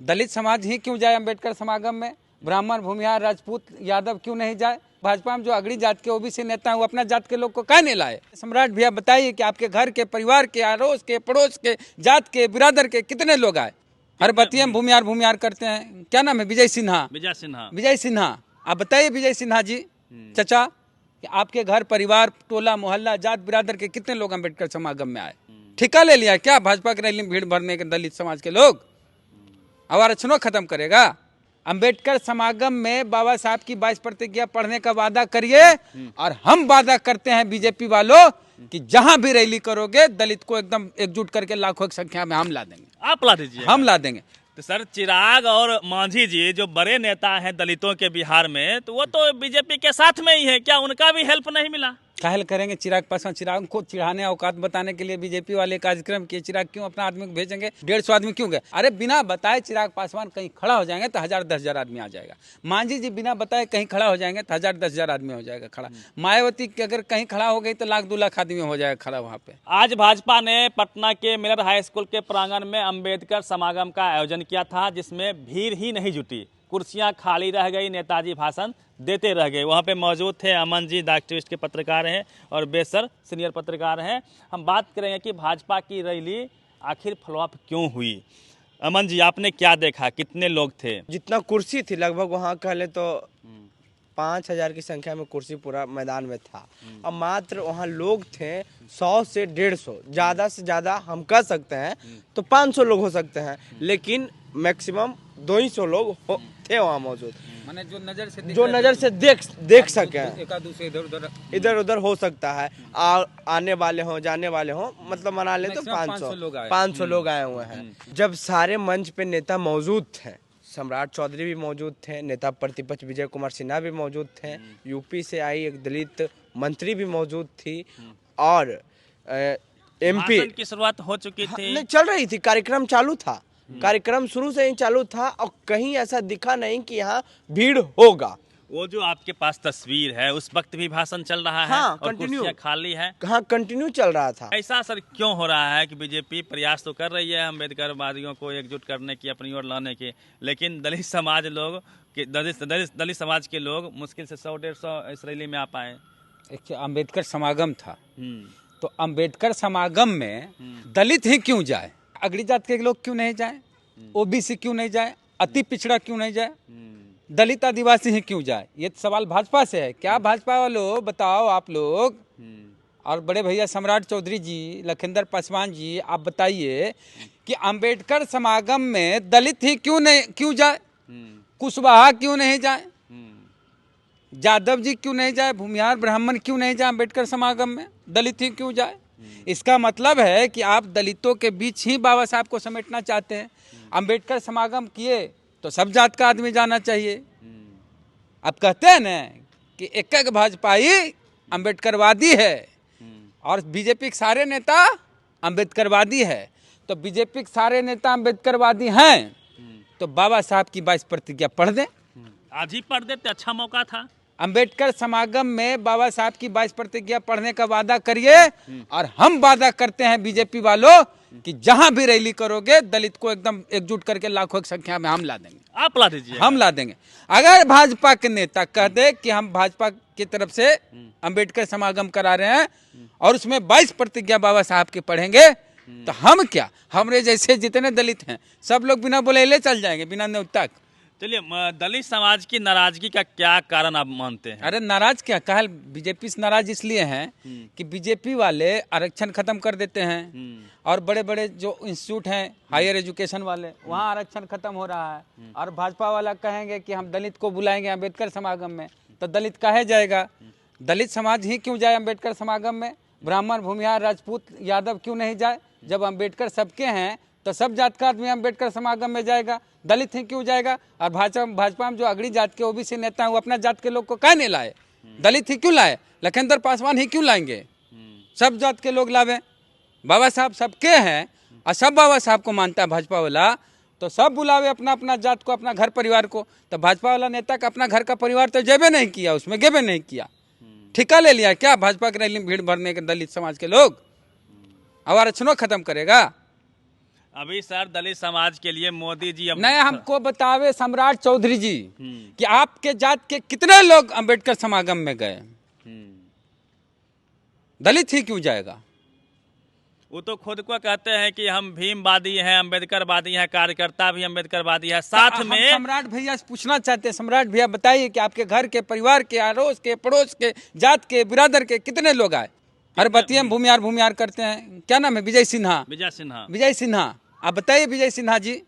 दलित समाज ही क्यों जाए अम्बेडकर समागम में? ब्राह्मण, भूमिहार, राजपूत, यादव क्यों नहीं जाए? भाजपा में जो अगड़ी जात के ओबीसी नेता हैं वो अपना जात के लोग को काहे नहीं लाए? सम्राट भैया बताइए कि आपके घर के, परिवार के, अड़ोस के, पड़ोस के, जात के, बिरादर के कितने लोग आए? हर बतिया में भूमिहार भूमिहार करते हैं। क्या नाम है? विजय सिन्हा। विजय सिन्हा, आप बताइए विजय सिन्हा जी, चचा, कि आपके घर, परिवार, टोला मोहल्ला, जात बिरादर के कितने लोग अम्बेडकर समागम में आए? ठिका ले लिया क्या भाजपा की रैली में भीड़ भरने के दलित समाज के लोग? अब आरक्षणों खत्म करेगा? अंबेडकर समागम में बाबा साहब की 22 प्रतिज्ञा पढ़ने का वादा करिए, और हम वादा करते हैं बीजेपी वालों कि जहां भी रैली करोगे दलित को एकदम एकजुट करके लाखों की संख्या में हम ला देंगे। आप ला दीजिए? हम ला देंगे। तो सर, चिराग और मांझी जी जो बड़े नेता हैं दलितों के बिहार में, तो वो तो बीजेपी के साथ में ही है, क्या उनका भी हेल्प नहीं मिला? काहे करेंगे? चिराग पासवान, चिराग को चिढ़ाने, औकात बताने के लिए बीजेपी वाले कार्यक्रम किए। चिराग क्यों अपना आदमी को भेजेंगे? 150 आदमी क्यों गए? अरे बिना बताए चिराग पासवान कहीं खड़ा हो जाएंगे तो 1000-10,000 आदमी आ जाएगा। मांझी जी बिना बताए कहीं खड़ा हो जाएंगे तो 1000-10,000 आदमी हो जाएगा खड़ा। मायावती अगर कहीं खड़ा हो गई तो 1,00,000-2,00,000 आदमी हो जाएगा खड़ा वहाँ पे। आज भाजपा ने पटना के मिलर हाई स्कूल के प्रांगण में अम्बेडकर समागम का आयोजन किया था, जिसमें भीड़ ही नहीं जुटी, कुर्सियां खाली रह गई, नेताजी भाषण देते रह गए। वहाँ पे मौजूद थे अमन जी, द एक्टिविस्ट के पत्रकार हैं, और बेसर सीनियर पत्रकार हैं। हम बात करेंगे कि भाजपा की रैली आखिर फ्लॉप क्यों हुई। अमन जी, आपने क्या देखा, कितने लोग थे? जितना कुर्सी थी लगभग वहाँ कह ले तो 5,000 की संख्या में कुर्सी पूरा मैदान में था, और मात्र वहाँ लोग थे 100 से 150, ज़्यादा से ज़्यादा हम कह सकते हैं तो 500 लोग हो सकते हैं, लेकिन मैक्सिमम 200 लोग थे वहाँ मौजूद। माने जो नज़र से देख सके, इधर उधर हो सकता है, और आने वाले हों जाने वाले हों, मतलब मना ले तो 500 लोग आए हुए हैं। जब सारे मंच पे नेता मौजूद थे, सम्राट चौधरी भी मौजूद थे, नेता प्रतिपक्ष विजय कुमार सिन्हा भी मौजूद थे, यूपी से आई एक दलित मंत्री भी मौजूद थी, और एमपी की शुरुआत हो चुकी थी, चल रही थी, कार्यक्रम चालू था, कार्यक्रम शुरू से ही चालू था, और कहीं ऐसा दिखा नहीं कि यहाँ भीड़ होगा। वो जो आपके पास तस्वीर है उस वक्त भी भाषण चल रहा है, हाँ, और कुर्सियां खाली है। हाँ, कंटिन्यू चल रहा था। ऐसा सर क्यों हो रहा है कि बीजेपी प्रयास तो कर रही है अम्बेडकरवादियों को एकजुट करने की, अपनी ओर लाने की, लेकिन दलित समाज लोग, दलित समाज के लोग मुश्किल से 100-150 इस रैली में आ पाए? अम्बेडकर समागम था, तो अम्बेडकर समागम में दलित ही क्यों जाए? अगड़ी जात के लोग क्यों नहीं जाए? ओबीसी क्यों नहीं जाए? अति पिछड़ा क्यों नहीं जाए? दलित आदिवासी ही क्यों जाए? ये सवाल भाजपा से है। क्या भाजपा वालों बताओ आप लोग, और बड़े भैया सम्राट चौधरी जी, लखिंदर पासवान जी, आप बताइए कि अम्बेडकर समागम में दलित ही क्यों जाए? कुशवाहा क्यों नहीं जाए? यादव जी क्यों नहीं जाए? भूमिहार ब्राह्मण क्यों नहीं जाए अम्बेडकर समागम में? दलित ही क्यों जाए? इसका मतलब है कि आप दलितों के बीच ही बाबा साहब को समेटना चाहते हैं। अम्बेडकर समागम किए तो सब जात का आदमी जाना चाहिए। आप कहते हैं ना कि एक भाजपाई अम्बेडकरवादी है और बीजेपी के सारे नेता अम्बेडकरवादी है, तो बीजेपी के सारे नेता अम्बेडकरवादी हैं तो बाबा साहब की 22 प्रतिज्ञा पढ़ दें। आज ही पढ़ देते, अच्छा मौका था। अम्बेडकर समागम में बाबा साहब की 22 प्रतिज्ञा पढ़ने का वादा करिए, और हम वादा करते हैं बीजेपी वालों कि जहां भी रैली करोगे दलित को एकदम एकजुट करके लाखों की संख्या में हम ला देंगे। आप ला दीजिए? हम ला देंगे। अगर भाजपा के नेता कह दे कि हम भाजपा की तरफ से अम्बेडकर समागम करा रहे हैं और उसमें 22 प्रतिज्ञा बाबा साहब की पढ़ेंगे, तो हम क्या, हमारे जैसे जितने दलित हैं सब लोग बिना बोले चल जाएंगे, बिना न्योता। चलिए, दलित समाज की नाराजगी का क्या कारण आप मानते हैं? अरे नाराज क्या, कहा बीजेपी से नाराज इसलिए हैं कि बीजेपी वाले आरक्षण खत्म कर देते हैं, और बड़े बड़े जो इंस्टीट्यूट हैं हायर एजुकेशन वाले, वहाँ आरक्षण खत्म हो रहा है, और भाजपा वाला कहेंगे कि हम दलित को बुलाएंगे अम्बेडकर समागम में, तो दलित काहे जाएगा? दलित समाज ही क्यों जाए अम्बेडकर समागम में? ब्राह्मण, भूमिहार, राजपूत, यादव क्यों नहीं जाए? जब अम्बेडकर सबके हैं तो सब जात का आदमी अम्बेडकर समागम में जाएगा, दलित ही क्यों जाएगा? और भाजपा में जो अगड़ी जात के ओबीसी नेता हैं वो अपना जात के लोग को काहे नहीं लाए? दलित ही क्यों लाए? लखिंदर पासवान ही क्यों लाएंगे? सब जात के लोग लावे। बाबा साहब सबके हैं और सब बाबा साहब को मानता है भाजपा वाला, तो सब बुलावे अपना अपना जात को, अपना घर परिवार को। तो भाजपा वाला नेता का अपना घर का परिवार तो जेबे नहीं किया, उसमें गेबे नहीं किया, ठिका ले लिया क्या भाजपा की रैली में भीड़ भरने के दलित समाज के लोग? अब आरक्षणों खत्म करेगा? अभी सर दलित समाज के लिए मोदी जी अब नहीं, हमको बतावे सम्राट चौधरी जी कि आपके जात के कितने लोग अंबेडकर समागम में गए, दलित ही क्यों जाएगा? वो तो खुद को कहते हैं कि हम भीमवादी हैं, अंबेडकरवादी हैं, कार्यकर्ता भी अंबेडकरवादी है। साथ हम में सम्राट भैया से पूछना चाहते हैं, सम्राट भैया बताइए कि आपके घर के, परिवार के, अड़ोस के, पड़ोस के, जात के, बिरादर के कितने लोग आए? हर बतिया भूमियार करते हैं, क्या नाम है? विजय सिन्हा। विजय सिन्हा, आप बताइए विजय सिन्हा जी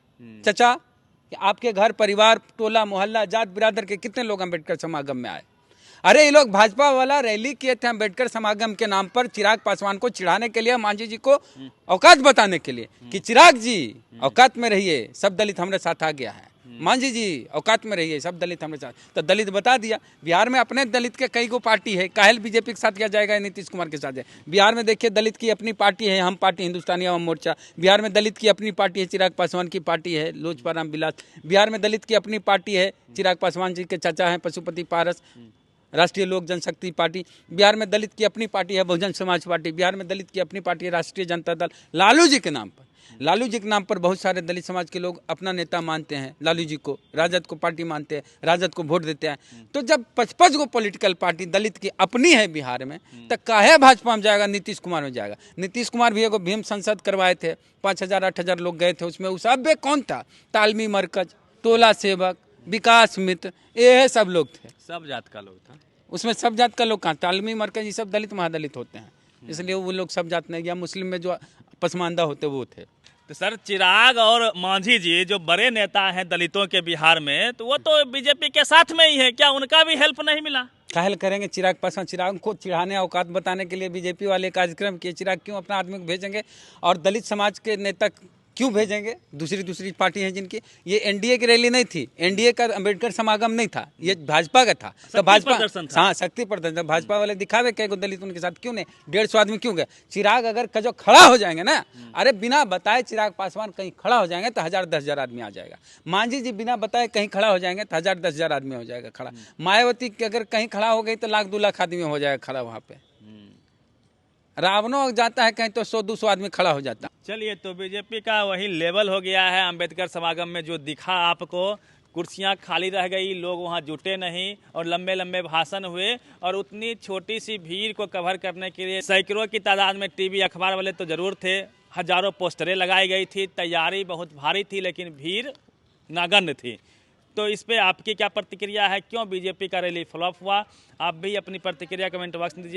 चचा कि आपके घर, परिवार, टोला मोहल्ला, जात बिरादर के कितने लोग अंबेडकर समागम में आए? अरे ये लोग भाजपा वाला रैली किए थे अंबेडकर समागम के नाम पर, चिराग पासवान को चिढ़ाने के लिए, मांझी जी को औकात बताने के लिए कि चिराग जी औकात में रहिए, सब दलित हमारे साथ आ गया है। मांझी जी औकात में रहिए, सब दलित हमारे साथ। तो दलित बता दिया, बिहार में अपने दलित के कई गो पार्टी है, काहेल बीजेपी के साथ किया जाएगा, नीतीश कुमार के साथ है। बिहार में देखिए दलित की अपनी पार्टी है, हम पार्टी, हिंदुस्तानी अवाम मोर्चा। बिहार में दलित की अपनी पार्टी है, चिराग पासवान की पार्टी है, लोजपा रामविलास। बिहार में दलित की अपनी पार्टी है, चिराग पासवान जी के चाचा हैं पशुपति पारस, राष्ट्रीय लोक जनशक्ति पार्टी। बिहार में दलित की अपनी पार्टी है बहुजन समाज पार्टी। बिहार में दलित की अपनी पार्टी है राष्ट्रीय जनता दल। लालू जी के नाम पर, लालू जी के नाम पर बहुत सारे दलित समाज के लोग अपना नेता मानते हैं लालू जी को, राजद को पार्टी मानते हैं, राजद को वोट देते हैं। तो जब 55 गो पॉलिटिकल पार्टी दलित की अपनी है बिहार में, तो काहे भाजपा में जाएगा, नीतीश कुमार में जाएगा? नीतीश कुमार भी एगो भीम संसद करवाए थे, 5000-8000 लोग गए थे उसमें। उस अब कौन था? तालमी मरकज, टोला सेवक, विकास मित्र, ये सब लोग थे। सब जात का लोग था उसमें, सब जात का लोग कहाँ? तालमी मरकज ये सब दलित महादलित होते हैं, इसलिए वो लोग सब जात नहीं, या मुस्लिम में जो पसमानदा होते वो थे। तो सर चिराग और मांझी जी जो बड़े नेता हैं दलितों के बिहार में, तो वो तो बीजेपी के साथ में ही है, क्या उनका भी हेल्प नहीं मिला? काहे करेंगे? चिराग पासवान, चिराग को चिढ़ाने, औकात बताने के लिए बीजेपी वाले कार्यक्रम किए। चिराग क्यों अपना आदमी को भेजेंगे? और दलित समाज के नेता क्यों भेजेंगे? दूसरी पार्टी हैं जिनकी। ये एनडीए की रैली नहीं थी, एनडीए का अंबेडकर समागम नहीं था, ये भाजपा का था। तो भाजपा, हाँ शक्ति प्रदर्शन, भाजपा वाले दिखावे क्या दलित उनके साथ क्यों नहीं? 150 आदमी क्यों गए? चिराग अगर कजो खड़ा हो जाएंगे ना, अरे बिना बताए चिराग पासवान कहीं खड़ा हो जाएंगे तो 1000-10,000 आदमी आ जाएगा। मांझी जी बिना बताए कहीं खड़ा हो जाएंगे तो 1000-10,000 आदमी हो जाएगा खड़ा। मायावती अगर कहीं खड़ा हो गई तो 1,00,000-2 लाख आदमी हो जाएगा खड़ा वहाँ पे। रावणों जाता है कहीं तो 100-200 आदमी खड़ा हो जाता। चलिए, तो बीजेपी का वही लेवल हो गया है। अंबेडकर समागम में जो दिखा आपको, कुर्सियां खाली रह गई, लोग वहां जुटे नहीं और लंबे लंबे भाषण हुए, और उतनी छोटी सी भीड़ को कवर करने के लिए सैकड़ों की तादाद में टीवी अखबार वाले तो जरूर थे, हजारों पोस्टरें लगाई गई थी, तैयारी बहुत भारी थी, लेकिन भीड़ नागन्य थी। तो इस पे आपकी क्या प्रतिक्रिया है? क्यों बीजेपी का रैली फ्लॉप हुआ? आप भी अपनी प्रतिक्रिया कमेंट बॉक्स में दीजिए।